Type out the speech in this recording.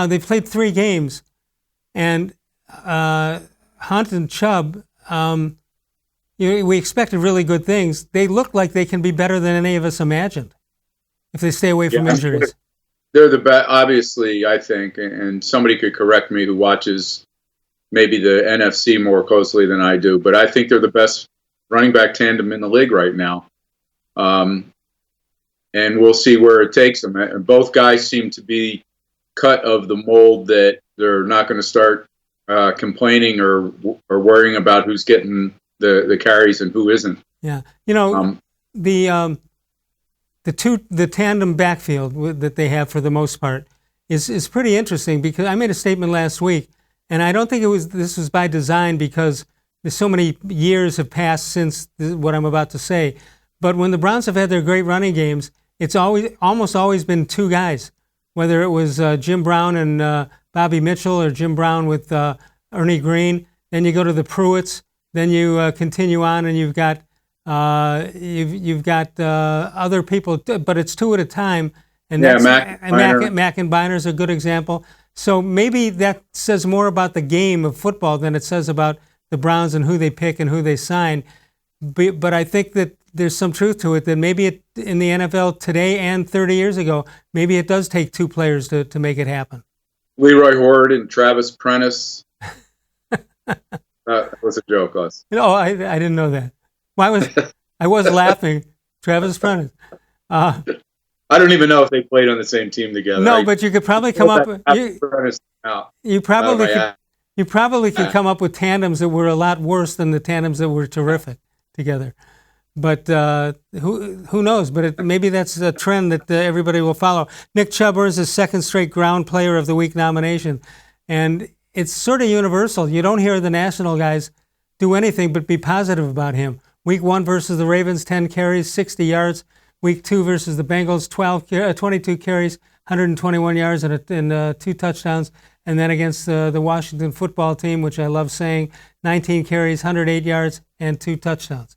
They've played 3 games, and Hunt and Chubb, we expected really good things. They look like they can be better than any of us imagined if they stay away from injuries. They're the best, obviously, I think, and somebody could correct me who watches maybe the NFC more closely than I do, but I think they're the best running back tandem in the league right now. And we'll see where it takes them. And both guys seem to be cut of the mold that they're not going to start complaining or worrying about who's getting the carries and who isn't. Yeah, the tandem backfield that they have for the most part is pretty interesting, because I made a statement last week, and I don't think this was by design, because there's so many years have passed since what I'm about to say. But when the Browns have had their great running games, it's almost always been 2 guys, whether it was Jim Brown and Bobby Mitchell, or Jim Brown with Ernie Green. Then you go to the Pruitts. Then you continue on, and you've got other people, but it's 2 at a time. And Mack and Biner's a good example. So maybe that says more about the game of football than it says about the Browns and who they pick and who they sign. But I think that there's some truth to it, that maybe in the NFL today and 30 years ago, maybe it does take 2 players to make it happen. Leroy Horde and Travis Prentice. That was a joke, us. I didn't know that. I was laughing. Travis Prentice. I don't even know if they played on the same team together. No, but you could probably come up. You probably could come up with tandems that were a lot worse than the tandems that were terrific together. But who knows? But maybe that's a trend that everybody will follow. Nick Chubb earns his 2nd straight Ground Player of the Week nomination, and it's sort of universal. You don't hear the national guys do anything but be positive about him. Week 1 versus the Ravens, 10 carries, 60 yards. Week 2 versus the Bengals, 22 carries, 121 yards, and 2 touchdowns. And then against the Washington football team, which I love saying, 19 carries, 108 yards, and 2 touchdowns.